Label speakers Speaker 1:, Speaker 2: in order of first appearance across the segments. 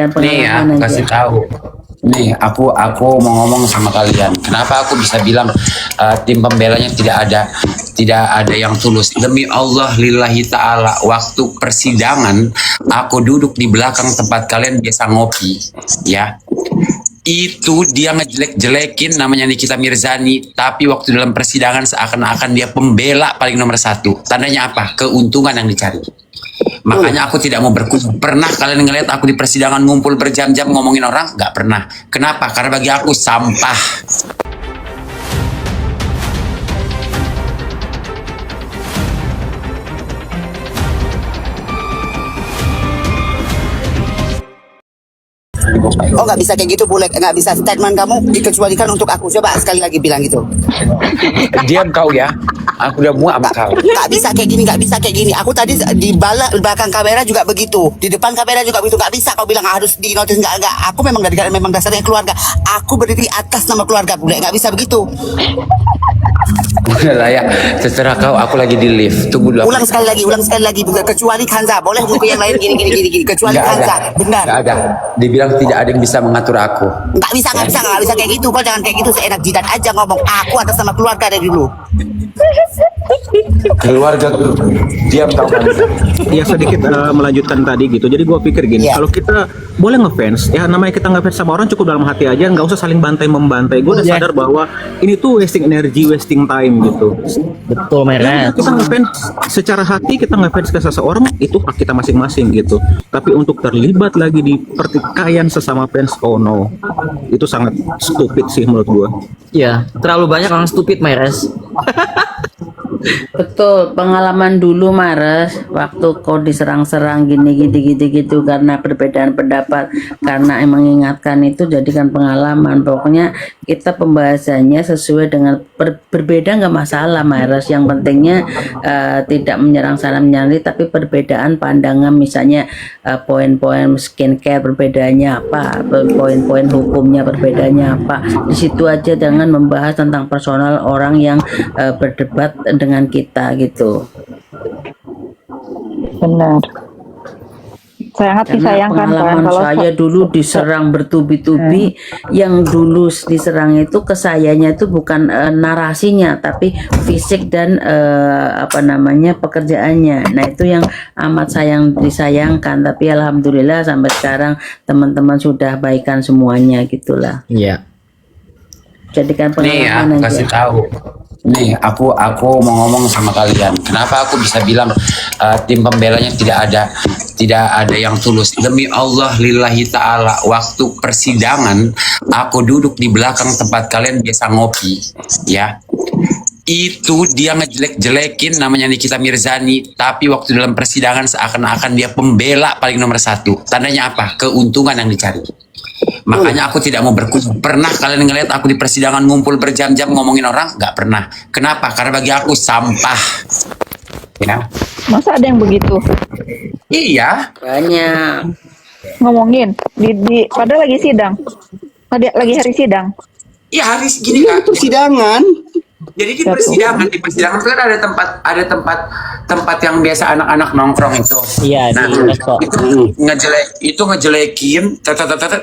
Speaker 1: Dan
Speaker 2: Nih ya,
Speaker 1: pengalaman
Speaker 2: kasih
Speaker 1: aja.
Speaker 2: tahu. Nih, aku mau ngomong sama kalian. Kenapa aku bisa bilang tim pembelanya tidak ada yang tulus. Demi Allah lillahi taala, waktu persidangan aku duduk di belakang tempat kalian biasa ngopi, ya. Itu dia ngejelek-jelekin namanya Nikita Mirzani, tapi waktu dalam persidangan seakan-akan dia pembela paling nomor satu. Tandanya apa? Keuntungan yang dicari. Makanya aku tidak mau berkutik. Pernah kalian ngeliat aku di persidangan ngumpul berjam-jam ngomongin orang? Nggak pernah. Kenapa? Karena bagi aku sampah.
Speaker 3: Oh, nggak bisa kayak gitu, boleh nggak bisa statement kamu dikecualikan untuk aku. Coba sekali lagi bilang gitu.
Speaker 2: Diam kau ya. Aku udah muak sama kau.
Speaker 3: Nggak bisa kayak gini, nggak bisa kayak gini. Aku tadi di belakang kamera juga begitu, di depan kamera juga begitu. Nggak bisa kau bilang harus di notice, nggak. Aku memang dasarnya keluarga. Aku berdiri atas nama keluarga, boleh nggak bisa begitu.
Speaker 2: Udah lah ya. Terserah kau. Aku lagi di lift. Tunggu dulu.
Speaker 3: Ulang sekali lagi. Kecuali Kanza, boleh buku yang lain gini. Kecuali
Speaker 2: Nggak
Speaker 3: Kanza,
Speaker 2: ada.
Speaker 3: benar.
Speaker 2: Nggak ada. Dibilang tidak ada yang bisa mengatur aku.
Speaker 3: Nggak bisa kayak gitu. Kau jangan kayak gitu, seenak jidat aja ngomong. Aku atas nama keluarga dari dulu.
Speaker 2: Keluarga tuh. Diam kau kan.
Speaker 4: Ya sedikit melanjutkan tadi gitu. Jadi gua pikir gini,
Speaker 3: Iya.
Speaker 4: kalau kita boleh ngefans, ya namanya kita ngefans sama orang cukup dalam hati aja, nggak usah saling bantai membantai. Gue udah sadar bahwa ini tuh wasting energy, wasting time gitu.
Speaker 1: Betul,
Speaker 4: Ya, kita ngefans secara hati, kita ngefans ke seseorang itu hak kita masing-masing gitu. Tapi untuk terlibat lagi di pertikaian sesama fans, oh no, itu sangat stupid sih menurut gua.
Speaker 5: Ya, terlalu banyak orang stupid, Meres.
Speaker 1: Betul, pengalaman dulu Mares, waktu kau diserang-serang gini gitu karena perbedaan pendapat, karena emang ingatkan itu jadikan pengalaman. Pokoknya kita pembahasannya sesuai dengan berbeda nggak masalah Mares. Yang pentingnya tidak menyerang sana menyerang, tapi perbedaan pandangan, misalnya poin-poin skincare perbedaannya apa, poin-poin hukumnya perbedaannya apa. Di situ aja, jangan membahas tentang personal orang yang berdebat dengan kita gitu.
Speaker 6: Benar. Sangat
Speaker 1: Karena
Speaker 6: disayangkan kan
Speaker 1: pengalaman
Speaker 6: kalau
Speaker 1: saya dulu diserang bertubi-tubi, yang dulu diserang itu ke sayanya itu bukan narasinya, tapi fisik dan pekerjaannya. Nah itu yang amat disayangkan. Tapi alhamdulillah sampai sekarang teman-teman sudah baikan semuanya gitulah.
Speaker 5: Iya.
Speaker 1: Jadikan
Speaker 2: Nih ya,
Speaker 1: pengalaman
Speaker 2: kasih
Speaker 1: aja.
Speaker 2: tahu. Nih, aku mau ngomong sama kalian. Kenapa aku bisa bilang tim pembelanya tidak ada yang tulus. Demi Allah lillahi taala, waktu persidangan aku duduk di belakang tempat kalian biasa ngopi, ya. Itu dia ngejelek-jelekin namanya Nikita Mirzani, tapi waktu dalam persidangan seakan-akan dia pembela paling nomor satu. Tandanya apa? Keuntungan yang dicari. Makanya aku tidak mau berkutik. Pernah kalian ngeliat aku di persidangan ngumpul berjam-jam ngomongin orang? Nggak pernah. Kenapa? Karena bagi aku sampah. Ya.
Speaker 6: masa ada yang begitu
Speaker 2: Iya.
Speaker 1: Banyak.
Speaker 6: ngomongin padahal lagi sidang. Lagi hari sidang.
Speaker 2: Iya hari segini kan.
Speaker 3: Persidangan.
Speaker 2: Jadi di persidangan itu kan ada tempat yang biasa anak-anak nongkrong itu.
Speaker 5: Iya,
Speaker 2: Nah,
Speaker 5: di resto.
Speaker 2: itu ngejelekin,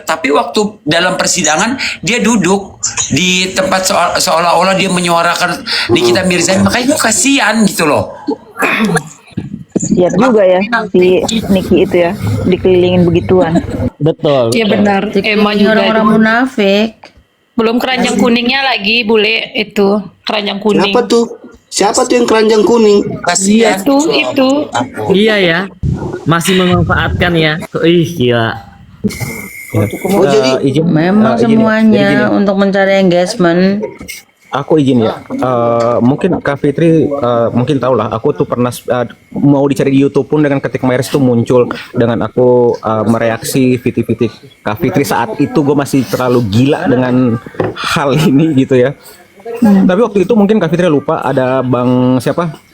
Speaker 2: tapi waktu dalam persidangan dia duduk di tempat seolah-olah dia menyuarakan Nikita Mirzani, makanya gue kasihan gitu loh.
Speaker 6: Siap juga ya si Niki itu ya, dikelilingin begituan.
Speaker 5: Betul.
Speaker 7: Iya benar. Emang
Speaker 1: Ini
Speaker 7: juga
Speaker 1: orang-orang munafik.
Speaker 7: belum keranjang kuningnya lagi, bule itu keranjang kuning.
Speaker 3: Siapa tuh yang keranjang kuning?
Speaker 2: Kasihan.
Speaker 7: Itu.
Speaker 5: Iya ya. Masih memanfaatkan ya. Ih, gila.
Speaker 3: Oh, jadi
Speaker 4: Izin,
Speaker 1: Memang
Speaker 4: izin ya. Jadi
Speaker 1: semuanya
Speaker 4: gini,
Speaker 1: untuk mencari engagement.
Speaker 4: aku izin ya. Mungkin Kak Fitri mungkin tahu lah. Aku tuh pernah mau dicari di YouTube pun dengan ketik Myers tuh muncul dengan aku mereaksi Viti Kak Fitri saat itu gue masih terlalu gila dengan hal ini gitu ya. Tapi waktu itu mungkin Kak Fitri lupa ada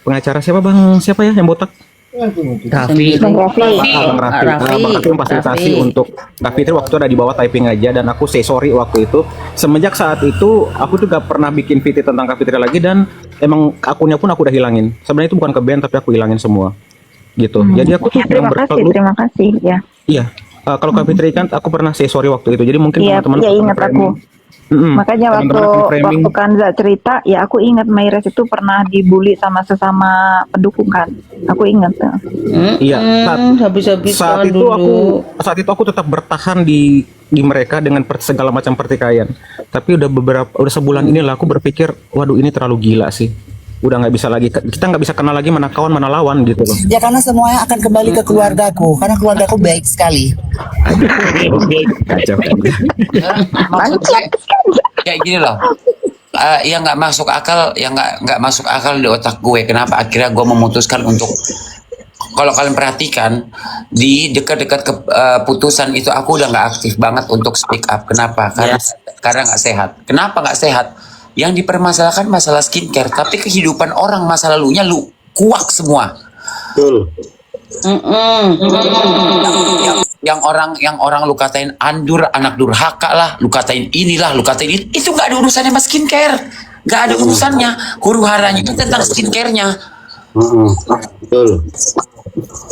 Speaker 4: pengacara siapa ya yang botak?
Speaker 5: Tapi
Speaker 6: Bang Raffi.
Speaker 4: Bang Raffi.
Speaker 1: Raffi.
Speaker 4: Bang Raffi memfasilitasi
Speaker 1: Raffi.
Speaker 4: untuk Kak Fitri waktu itu ada di bawah typing aja, dan aku say sorry waktu itu. Semenjak saat itu aku tuh gak pernah bikin VT tentang Kak Fitri lagi, dan emang akunnya pun aku udah hilangin. Sebenarnya itu bukan ke band tapi aku hilangin semua gitu. Jadi aku tuh
Speaker 6: Ya, terima kasih ya.
Speaker 4: Iya. kalau Kak Fitri kan aku pernah say sorry waktu itu. Jadi mungkin
Speaker 6: Iya,
Speaker 4: teman-teman
Speaker 6: iya ingat aku. Makanya waktu Kanza cerita, ya aku ingat Mayres itu pernah dibully sama sesama pendukung kan. Aku ingat.
Speaker 4: Iya,
Speaker 1: Habis-habisan dulu.
Speaker 4: saat itu aku tetap bertahan di mereka dengan segala macam pertikaian. Tapi udah sebulan inilah aku berpikir, waduh ini terlalu gila sih. Udah nggak bisa lagi, kita nggak bisa kenal lagi mana kawan mana lawan gitu loh.
Speaker 3: Ya karena semuanya akan kembali ke keluargaku, karena keluargaku baik sekali.
Speaker 4: Kacau.
Speaker 2: Maksud saya kayak gini loh. Yang nggak masuk akal, yang nggak masuk akal di otak gue. Kenapa akhirnya gue memutuskan untuk, kalau kalian perhatikan di dekat-dekat keputusan itu aku udah nggak aktif banget untuk speak up. Kenapa? Karena nggak sehat. Kenapa nggak sehat? Yang dipermasalahkan masalah skincare, tapi kehidupan orang masa lalunya lu kuak semua.
Speaker 8: Betul.
Speaker 2: Yang orang lu katain andur, anak durhaka lah, lu katain inilah, lu katain itu nggak ada urusannya sama skincare, nggak ada urusannya. Huru-haranya itu tentang skincare-nya.
Speaker 8: Betul.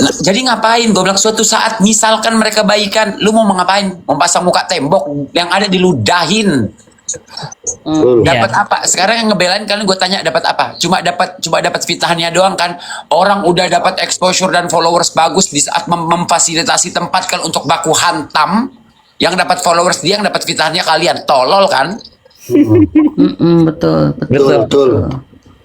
Speaker 2: Nah, jadi ngapain? Gue bilang suatu saat misalkan mereka baikan, lu mau ngapain? Mau pasang muka tembok yang ada diludahin. Dapat apa? Sekarang yang ngebelain kalian gue tanya dapat apa? Cuma dapat fitnahnya doang kan. Orang udah dapat exposure dan followers bagus di saat memfasilitasi tempat kan untuk baku hantam. Yang dapat followers dia, yang dapat fitnahnya kalian. Tolol kan?
Speaker 5: Betul.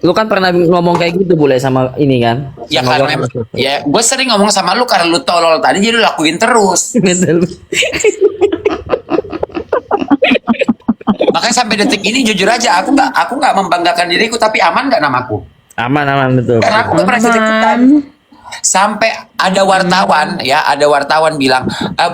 Speaker 5: Lu kan pernah ngomong kayak gitu boleh sama ini kan?
Speaker 2: Ya
Speaker 5: Sama
Speaker 2: karena memang, ya gue sering ngomong sama lu karena lu tolol tadi, jadi lu lakuin terus.
Speaker 5: Betul.
Speaker 2: Makanya sampai detik ini jujur aja aku nggak membanggakan diriku, tapi aman nggak namaku?
Speaker 5: Aman betul.
Speaker 2: Karena aku nggak pernah ikut-ikutan. Sampai ada wartawan bilang,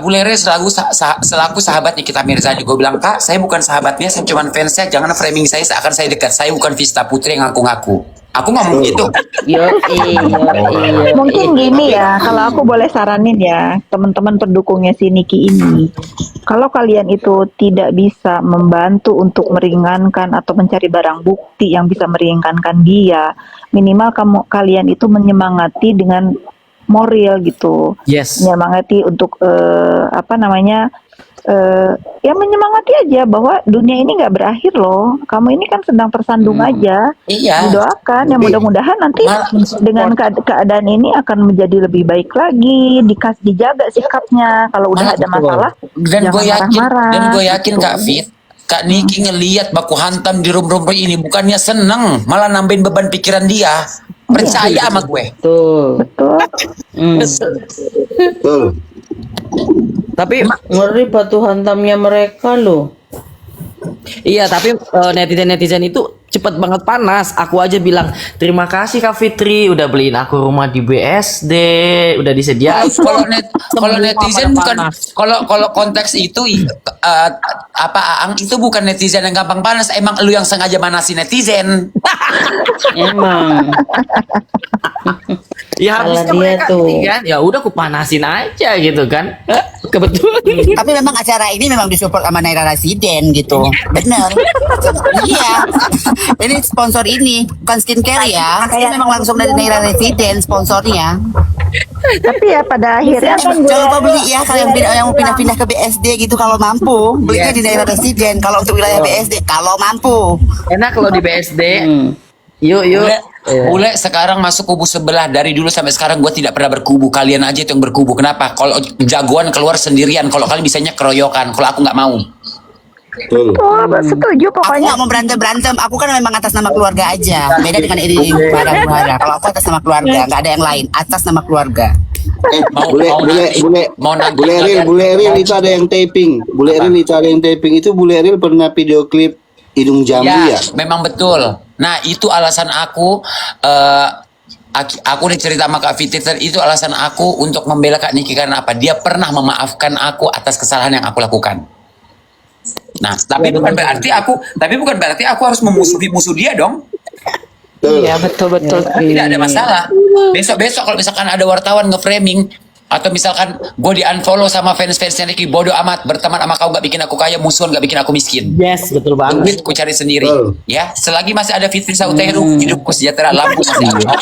Speaker 2: Bule Re selaku sahabat Nikita Mirzani. Gue bilang, Kak, saya bukan sahabatnya, saya cuma fansnya. Jangan framing saya seakan saya dekat. Saya bukan Vista Putri yang ngaku-ngaku. Aku ngomong gitu.
Speaker 6: Mungkin gini ya, kalau aku boleh saranin ya, teman-teman pendukungnya si Niki ini, kalau kalian itu tidak bisa membantu untuk meringankan atau mencari barang bukti yang bisa meringankan dia, minimal kalian itu menyemangati dengan moral gitu,
Speaker 5: Yes.
Speaker 6: menyemangati untuk ya menyemangati aja bahwa dunia ini nggak berakhir loh. Kamu ini kan sedang tersandung aja.
Speaker 2: Iya.
Speaker 6: Didoakan ya mudah-mudahan nanti dengan keadaan ini akan menjadi lebih baik lagi. Dijaga sikapnya. Kalau udah ada masalah,
Speaker 2: Dan gue
Speaker 6: jangan
Speaker 2: yakin,
Speaker 6: marah-marah.
Speaker 2: yakin
Speaker 6: gitu.
Speaker 2: Kak Fit, Kak Niki ngeliat baku hantam di room ini bukannya seneng, malah nambahin beban pikiran dia. Percaya sama gue.
Speaker 1: Tuh.
Speaker 6: Betul.
Speaker 8: Betul.
Speaker 5: Tapi
Speaker 1: Ngeri batu hantamnya mereka loh.
Speaker 5: iya, tapi netizen itu cepet banget panas. Aku aja bilang terima kasih Kak Fitri udah beliin aku rumah di BSD, udah disediain.
Speaker 2: Kalau netizen bukan,
Speaker 5: panas.
Speaker 2: kalau konteks itu Aang itu bukan netizen yang gampang panas, emang lu yang sengaja manasin netizen.
Speaker 1: Emang.
Speaker 5: Ya harusnya
Speaker 1: Salah dia
Speaker 5: mereka
Speaker 1: tuh.
Speaker 5: ini kan, ya udah aku panasin aja gitu kan. Kebetulan.
Speaker 3: Tapi memang acara ini memang disupport sama Naira Resident gitu. Bener. Iya. Ini sponsor ini, bukan skincare ya. Ini memang langsung dari Naira Resident sponsornya.
Speaker 6: Tapi ya pada akhirnya kan
Speaker 3: Jangan lupa beli ya kalau yang mau pindah-pindah ke BSD gitu kalau mampu. Belinya di Naira Resident kalau untuk wilayah BSD kalau mampu.
Speaker 5: Enak kalau di BSD. Yuk.
Speaker 2: Bule sekarang masuk kubu sebelah. Dari dulu sampai sekarang gue tidak pernah berkubu. Kalian aja itu yang berkubu. Kenapa? Kalau jagoan keluar sendirian. Kalau kalian bisanya keroyokan. Kalau aku nggak mau.
Speaker 8: Betul.
Speaker 6: setuju
Speaker 3: Aku
Speaker 6: pokoknya.
Speaker 3: nggak mau berantem. Aku kan memang atas nama keluarga aja. Beda dengan ini Buhara. Kalau aku atas nama keluarga, nggak ada yang lain. Atas nama keluarga.
Speaker 8: Bule Eril itu ada yang taping. Bule Eril itu ada yang taping. Itu Bule Eril pernah video klip hidung jambi ya.
Speaker 2: Memang betul. Nah, itu alasan aku. Aku cerita sama Kak Fitri, itu alasan aku untuk membela Kak Niki karena apa? Dia pernah memaafkan aku atas kesalahan yang aku lakukan. Nah, tapi bukan berarti aku harus memusuhi musuh dia dong.
Speaker 8: Betul.
Speaker 7: Iya betul.
Speaker 2: Tidak ada masalah. Besok kalau misalkan ada wartawan nge-framing, Atau misalkan gue di unfollow sama fans-fansnya Nicky, bodoh amat, berteman sama kau gak bikin aku kaya, musuhan gak bikin aku miskin.
Speaker 5: Yes, betul banget.
Speaker 2: Duit ku cari sendiri.
Speaker 8: Betul.
Speaker 2: Ya, selagi masih ada Fitri Sauteru, hidupku sejahtera, lampu masih ada.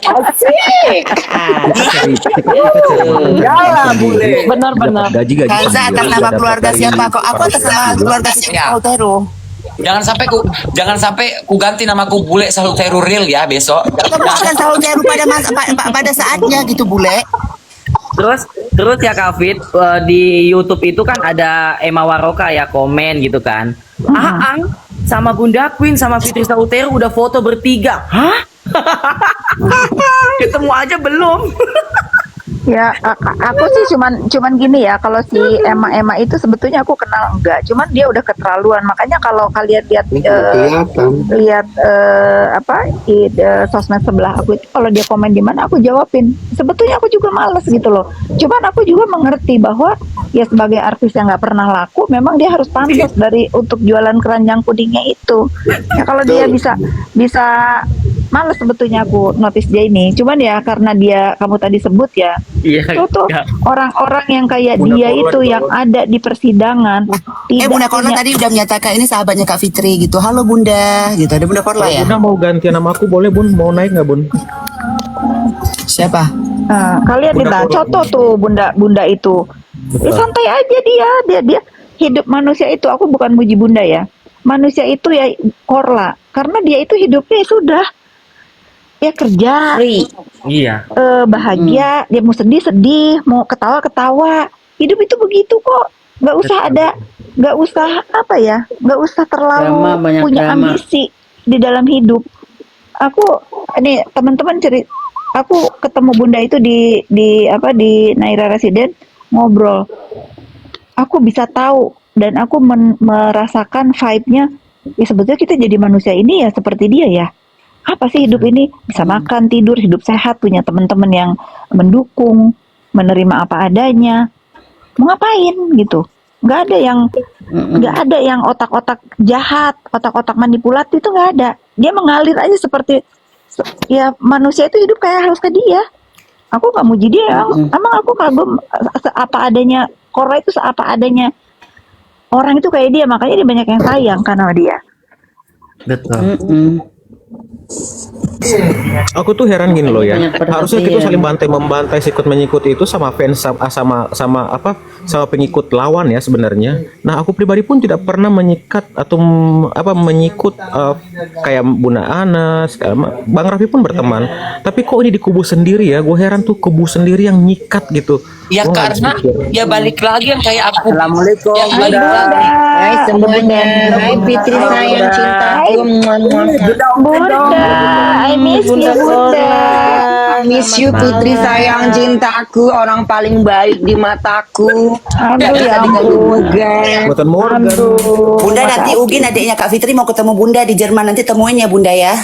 Speaker 6: Benar-benar.
Speaker 4: Gaji
Speaker 3: Kanza atas nama keluarga siapa kok? Aku atas nama keluarga
Speaker 2: Ya.
Speaker 3: siapa? Teru.
Speaker 2: Jangan sampai ku ganti namaku Bule Sauteru Real ya besok.
Speaker 3: Kamu akan selalu Teru pada saatnya gitu bule.
Speaker 5: Terus ya Kak Fit, di YouTube itu kan ada Emma Waroka ya komen gitu kan. Aang sama Bunda Queen sama Fitri Sauteru udah foto bertiga. Hah? Ketemu aja belum?
Speaker 6: Ya, aku sih cuman gini ya, kalau si Emma itu sebetulnya aku kenal enggak, cuman dia udah keterlaluan. Makanya kalau kalian lihat sosmed sebelah aku itu, kalau dia komen di mana aku jawabin. Sebetulnya aku juga males gitu loh. Cuman aku juga mengerti bahwa ya sebagai artis yang nggak pernah laku, memang dia harus pantas dari untuk jualan keranjang pudingnya itu. Ya kalau dia bisa males sebetulnya aku notice dia ini. Cuman ya karena dia kamu tadi sebut ya,
Speaker 5: Iya.
Speaker 6: tuh orang-orang yang kayak dia itu yang ada di persidangan.
Speaker 3: Bunda Korla
Speaker 6: punya-
Speaker 3: tadi udah menyatakan ini sahabatnya Kak Fitri gitu. Halo Bunda, gitu. Ada Bunda Korla ya?
Speaker 4: Bunda mau gantian nama aku boleh Bun? Mau naik nggak Bun?
Speaker 3: Siapa?
Speaker 6: Nah, kalian
Speaker 4: Bunda
Speaker 6: kita contoh tuh bunda itu. Ya, santai aja dia hidup manusia itu. Aku bukan muji bunda ya. Manusia itu ya Korla, karena dia itu hidupnya ya sudah ya kerja,
Speaker 5: Iya.
Speaker 6: bahagia, dia mau sedih, mau ketawa. Hidup itu begitu kok. Nggak usah nggak usah terlalu
Speaker 1: Drama, banyak
Speaker 6: punya
Speaker 1: drama.
Speaker 6: ambisi di dalam hidup. Ini teman-teman aku ketemu bunda itu di Naira Residen ngobrol. Aku bisa tahu dan aku merasakan vibe-nya. Ya sebetulnya kita jadi manusia ini ya seperti dia ya. Apa sih hidup ini? Bisa makan, tidur, hidup sehat, punya teman-teman yang mendukung, menerima apa adanya. Mau ngapain gitu? Nggak ada yang otak-otak jahat, otak-otak manipulatif itu nggak ada. Dia mengalir aja seperti ya manusia itu hidup kayak harus ke dia. Aku nggak muji dia, emang aku kagum apa adanya. Korla itu seapa adanya. Orang itu kayak dia, makanya dia banyak yang sayang kan sama dia.
Speaker 5: Betul.
Speaker 4: Aku tuh heran gini loh ya.
Speaker 1: Banyak perhatian.
Speaker 4: Harusnya kita saling bantai-membantai, sikut menyikut itu sama fans sama pengikut lawan ya sebenarnya. Nah, aku pribadi pun tidak pernah menyikat atau menyikut kayak Bunda Anas, Bang Raffi pun berteman. Tapi kok ini di kubu sendiri ya? Gue heran tuh kubu sendiri yang nyikat gitu.
Speaker 2: Ya
Speaker 4: Gua nggak
Speaker 2: karena
Speaker 4: habis pikir.
Speaker 2: ya balik lagi yang kayak aku.
Speaker 5: Assalamualaikum.
Speaker 2: Yang
Speaker 6: Hai
Speaker 2: ada.
Speaker 6: Bunda.
Speaker 9: Hai semuanya, hai Fitri sayang cintaku,
Speaker 6: Bunda, I miss you Bunda.
Speaker 9: miss you Fitri sayang cintaku, orang paling baik di mataku.
Speaker 6: Aduh ya ampun.
Speaker 4: Buatan Morgan.
Speaker 3: Bunda nanti Ugin adiknya Kak Fitri mau ketemu Bunda di Jerman, nanti temuin ya Bunda ya.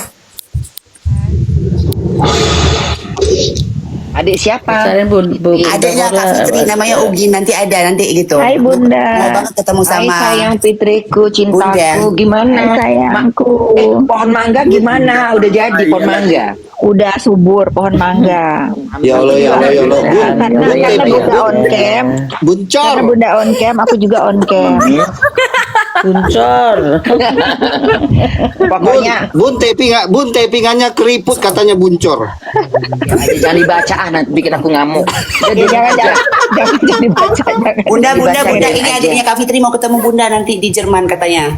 Speaker 9: Adik siapa?
Speaker 1: Cariin
Speaker 3: Adiknya Kak Fitri namanya Ugin, nanti gitu.
Speaker 6: Hai Bunda.
Speaker 3: Mau banget ketemu
Speaker 9: Hai
Speaker 3: sama
Speaker 9: sayang Fitriku, cintaku,
Speaker 3: Bunda.
Speaker 9: gimana?
Speaker 6: Hai sayangku.
Speaker 9: Pohon mangga gimana? Udah jadi pohon mangga?
Speaker 6: Udah subur pohon mangga.
Speaker 8: Ya Allah, ya Allah, ya Allah.
Speaker 6: Karena Bunda on cam,
Speaker 8: Buncor.
Speaker 6: karena Bunda on cam, aku juga on cam.
Speaker 1: Buncor.
Speaker 9: Pokoknya
Speaker 8: Bun tapingannya keriput katanya buncor.
Speaker 9: jangan dibaca nanti bikin aku ngamuk. Jadi
Speaker 6: Jangan dibaca, jangan.
Speaker 3: Bunda
Speaker 9: Dibacain
Speaker 3: ini
Speaker 9: aja.
Speaker 3: adiknya Kak Fitri mau ketemu Bunda nanti di Jerman katanya.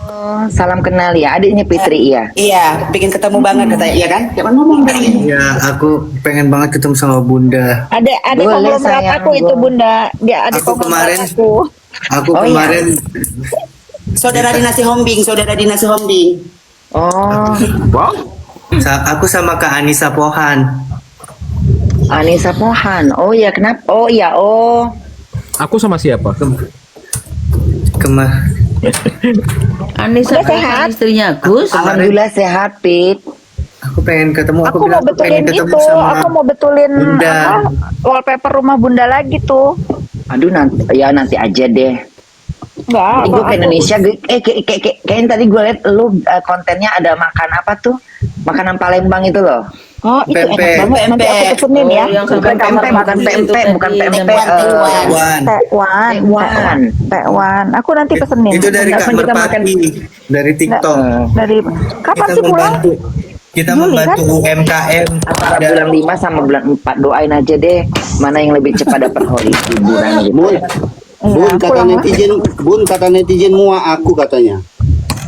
Speaker 9: Oh, salam kenal ya, adiknya Fitri ya.
Speaker 3: Iya, bikin ketemu banget katanya, iya kan? Jangan ngomong dari
Speaker 10: Ya, aku pengen banget ketemu sama Bunda.
Speaker 6: Ada
Speaker 9: Boleh,
Speaker 6: konglomerat
Speaker 9: sayang,
Speaker 6: aku itu
Speaker 9: boleh.
Speaker 6: Bunda. Dia ada
Speaker 10: Aku
Speaker 6: konglomerat
Speaker 10: kemarin-
Speaker 6: aku.
Speaker 10: Aku
Speaker 9: Oh,
Speaker 10: kemarin
Speaker 3: saudara dinasti Hombing.
Speaker 9: Oh,
Speaker 10: aku sama Kak Anissa Pohan.
Speaker 9: Anissa Pohan. Oh ya, kenapa? Oh ya, oh.
Speaker 4: Aku sama siapa?
Speaker 1: Anissa
Speaker 6: Udah sehat?
Speaker 1: istrinya Gus.
Speaker 9: Alhamdulillah sehat, Pit.
Speaker 10: Aku pengen ketemu.
Speaker 6: Aku mau
Speaker 10: bilang aku pengen
Speaker 6: betulin
Speaker 10: ketemu
Speaker 6: itu,
Speaker 10: sama
Speaker 6: aku mau betulin
Speaker 10: Bunda.
Speaker 6: wallpaper rumah Bunda lagi tuh.
Speaker 9: Aduh, nanti aja deh.
Speaker 6: Enggak,
Speaker 9: Gue ke Indonesia, kayaknya tadi gue liat lu kontennya ada makan apa tuh? Makanan Palembang itu loh.
Speaker 6: Oh, itu enak banget. Nanti aku pesenin ya.
Speaker 1: yang sampai kamar
Speaker 9: bukan
Speaker 1: mandi itu
Speaker 9: PMP,
Speaker 1: tadi,
Speaker 9: bukan PMP,
Speaker 3: Tekwan.
Speaker 6: Tekwan. Tekwan. Aku nanti pesenin.
Speaker 10: Itu dari Kak
Speaker 9: Kapan kita makan?
Speaker 10: Merpati, dari TikTok.
Speaker 6: Dari kapan
Speaker 10: Kita
Speaker 6: sih pulang?
Speaker 10: membantu. Kita
Speaker 6: Juli,
Speaker 10: membantu
Speaker 6: kan?
Speaker 10: UMKM.
Speaker 9: Antara bulan 5 sama bulan 4 doain aja deh mana yang lebih cepat dapat hiburan gitu.
Speaker 8: Bun,
Speaker 6: Iya,
Speaker 8: kata
Speaker 6: pulang lah.
Speaker 8: netizen, Bun kata netizen muak aku katanya.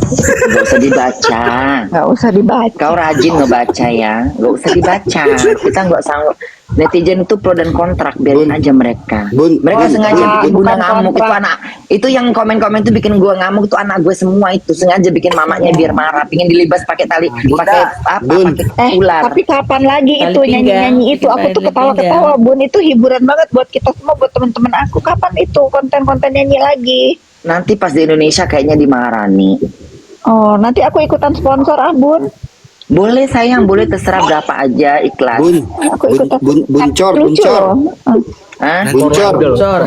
Speaker 9: Gak usah dibaca.
Speaker 6: Nggak usah dibaca.
Speaker 9: Kau rajin ngebaca ya, gak usah dibaca. Kita nggak sanggup. Netizen itu pro dan kontrak, biarin aja mereka. Mereka sengaja bikin bunda
Speaker 6: bukan
Speaker 9: ngamuk itu
Speaker 6: kontrak.
Speaker 9: anak. Itu yang komen-komen tuh bikin gua ngamuk itu anak gue semua itu sengaja bikin mamanya biar marah, pingin dilibas pakai tali, pakai apa?
Speaker 8: Bun.
Speaker 9: Pakai ular.
Speaker 6: Tapi kapan lagi
Speaker 1: Tali
Speaker 6: itu
Speaker 1: pinggang,
Speaker 6: nyanyi-nyanyi itu? Aku
Speaker 1: tali
Speaker 6: tuh ketawa-ketawa,
Speaker 1: pinggang.
Speaker 6: Bun. Itu hiburan banget buat kita semua, buat teman-teman aku. Kapan itu konten-konten nyanyi lagi?
Speaker 9: Nanti pas di Indonesia kayaknya di Maharani.
Speaker 6: Oh, nanti aku ikutan sponsor, Bun.
Speaker 9: Boleh sayang, boleh terserah berapa aja ikhlas.
Speaker 8: Bun,
Speaker 6: Aku ikutan.
Speaker 8: buncor,
Speaker 6: Lucu
Speaker 8: buncor,
Speaker 6: loh.
Speaker 9: Hah?
Speaker 8: buncor.
Speaker 1: Bocor.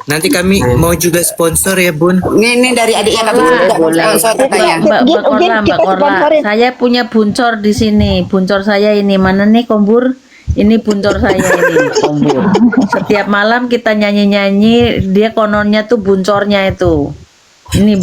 Speaker 10: Nanti kami mau juga sponsor ya Bun.
Speaker 3: Ini dari adiknya Kak Bun juga
Speaker 9: boleh.
Speaker 3: sponsor katanya.
Speaker 1: Mbak
Speaker 6: Gin,
Speaker 1: Korla,
Speaker 6: Gin,
Speaker 1: Mbak
Speaker 6: kita
Speaker 1: Korla.
Speaker 6: sponsorin.
Speaker 1: Saya punya buncor di sini. Buncor saya ini mana nih, Kombur? Ini buncor saya ini, Kombur. Setiap malam kita nyanyi-nyanyi, dia kononnya tuh buncornya itu. Ini